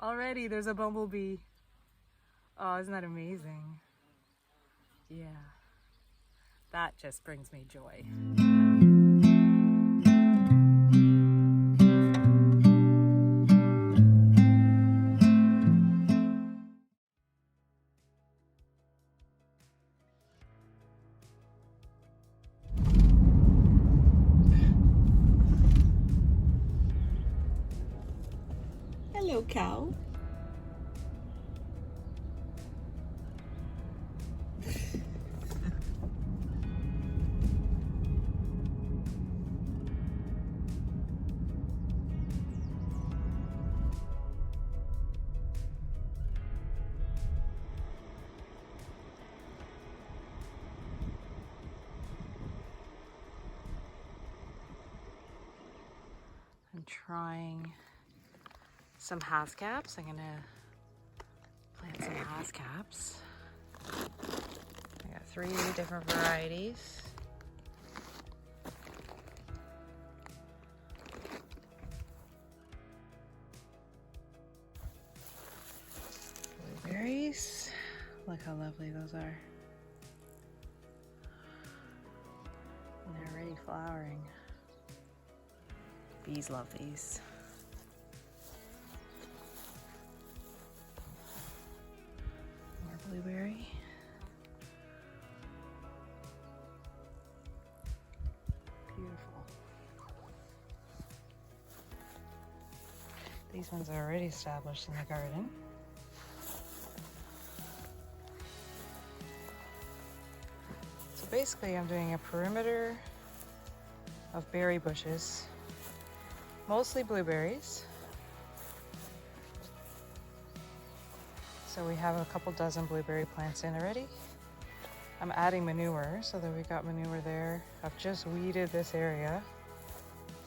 Already there's a bumblebee. Oh, isn't that amazing? Yeah. That just brings me joy. Hello, cow. I'm trying some Haskaps. I'm gonna plant some Haskaps. I got 3 different varieties. Blueberries. Look how lovely those are. And they're already flowering. Bees love these. More blueberry. Beautiful. These ones are already established in the garden. So basically I'm doing a perimeter of berry bushes, mostly blueberries. So we have a couple dozen blueberry plants in already. I'm adding manure so that we got manure there. I've just weeded this area.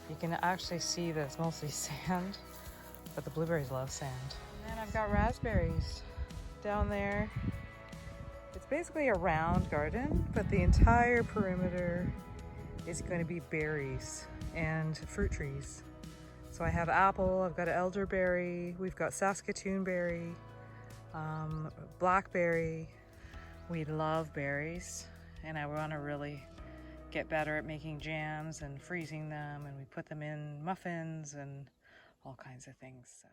You can actually see that it's mostly sand, but the blueberries love sand. And then I've got raspberries down there. It's basically a round garden, but the entire perimeter is going to be berries and fruit trees. So I have apple, I've got elderberry, we've got Saskatoon berry, blackberry. We love berries, and I want to really get better at making jams and freezing them, and we put them in muffins and all kinds of things. So.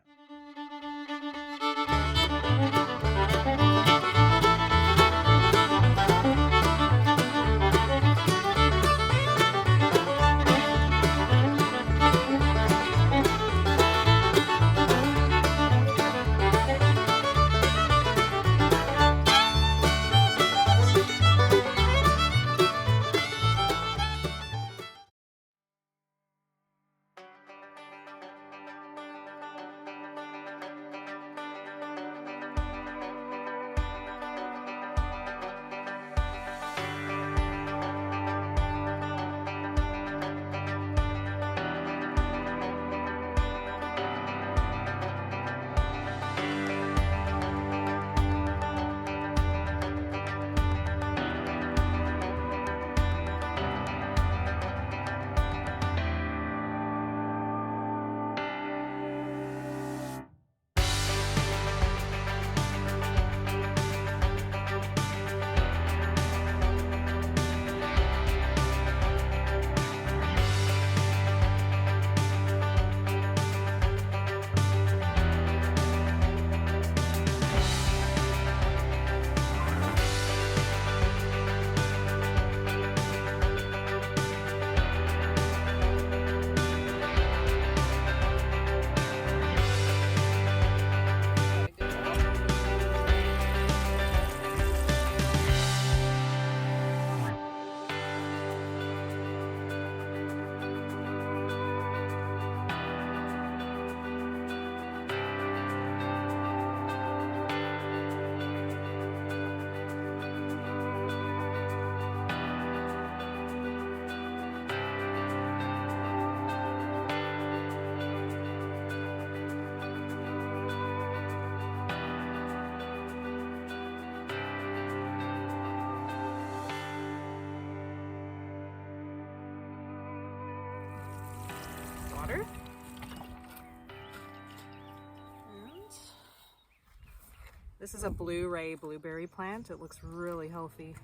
This is a Blu-ray blueberry plant. It looks really healthy.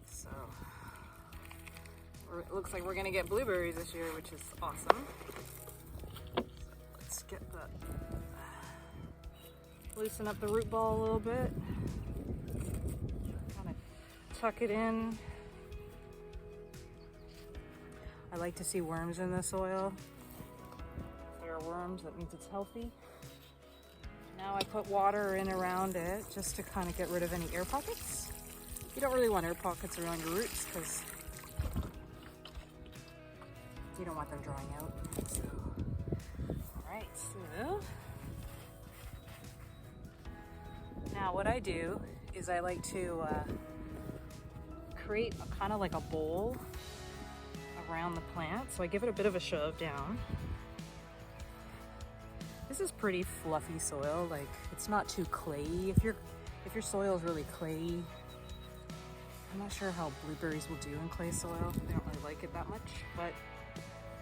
So it looks like we're gonna get blueberries this year, which is awesome. So let's get that, loosen up the root ball a little bit. Kind of tuck it in. I like to see worms in the soil. If there are worms, that means it's healthy. Now I put water in around it just to kind of get rid of any air pockets. You don't really want air pockets around your roots because you don't want them drying out. So, all right, so now what I do is I like to create a kind of like a bowl around the plant. So I give it a bit of a shove down. This is pretty fluffy soil, like it's not too clayey. If your soil is really clayey, I'm not sure how blueberries will do in clay soil. I don't really like it that much, but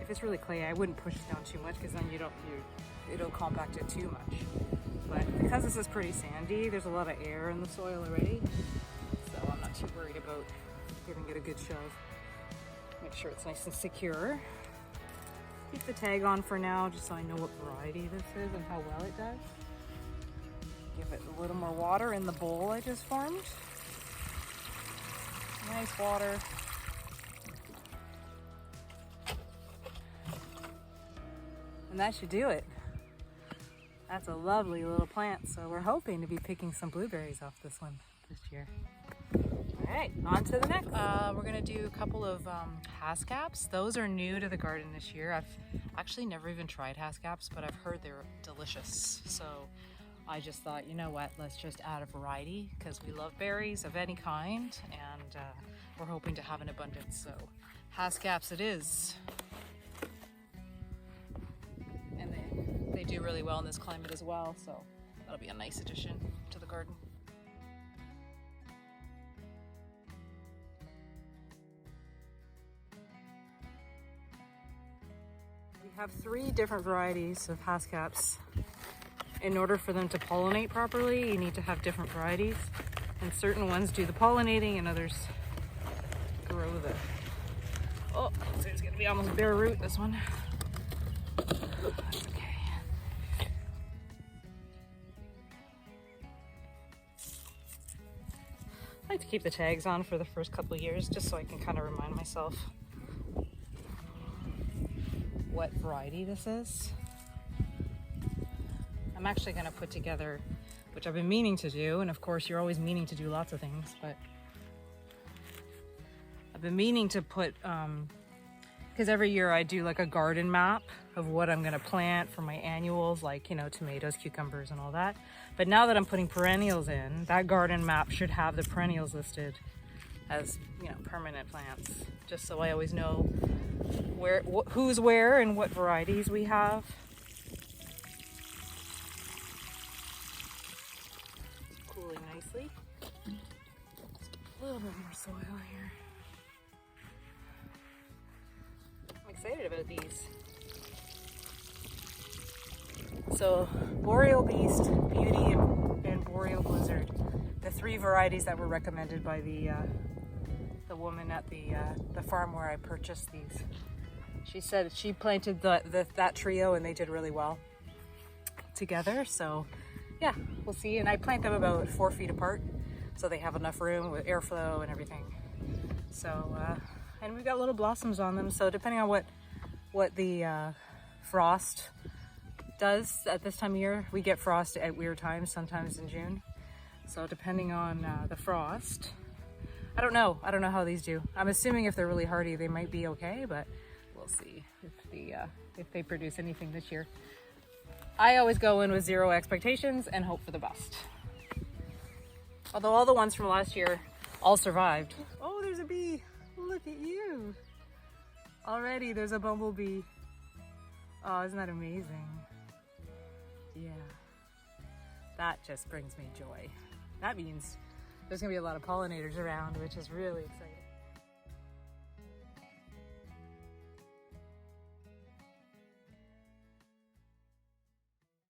if it's really clay, I wouldn't push it down too much because then it'll compact it too much. But because this is pretty sandy, there's a lot of air in the soil already, so I'm not too worried about giving it a good shove. Make sure it's nice and secure. Keep the tag on for now, just so I know what variety this is and how well it does. Give it a little more water in the bowl I just formed. Nice water. And that should do it. That's a lovely little plant, so we're hoping to be picking some blueberries off this one this year. All right, on to the next. We're gonna do a couple of Haskaps. Those are new to the garden this year. I've actually never even tried Haskaps, but I've heard they're delicious. So I just thought, you know what, let's just add a variety because we love berries of any kind and we're hoping to have an abundance. So Haskaps it is. And they do really well in this climate as well, so that'll be a nice addition to the garden. We have 3 different varieties of Haskaps. In order for them to pollinate properly, you need to have different varieties. And certain ones do the pollinating and others grow the... Oh, so it's gonna be almost bare root, this one. That's okay. I like to keep the tags on for the first couple of years just so I can kind of remind myself what variety this is. I'm actually going to put together, which I've been meaning to do, and of course you're always meaning to do lots of things, but I've been meaning to put, because every year I do like a garden map of what I'm going to plant for my annuals, like, you know, tomatoes, cucumbers, and all that. But now that I'm putting perennials in, that garden map should have the perennials listed as, you know, permanent plants, just so I always know where, who's where and what varieties we have. It's cooling nicely. A little bit more soil here. I'm excited about these. So Boreal Beast, Beauty, and Boreal Blizzard, the 3 varieties that were recommended by the woman at the farm where I purchased these. She said she planted that trio and they did really well together. So yeah, we'll see. And I plant them about 4 feet apart, so they have enough room with airflow and everything. So and we've got little blossoms on them. So depending on what the frost does at this time of year, we get frost at weird times, sometimes in June. So depending on the frost, I don't know how these do. I'm assuming if they're really hardy, they might be okay, but we'll see if they produce anything this year. I always go in with 0 expectations and hope for the best. Although all the ones from last year all survived. Oh, there's a bee. Look at you. Already there's a bumblebee. Oh, isn't that amazing? Yeah. That just brings me joy. That means there's gonna be a lot of pollinators around, which is really exciting.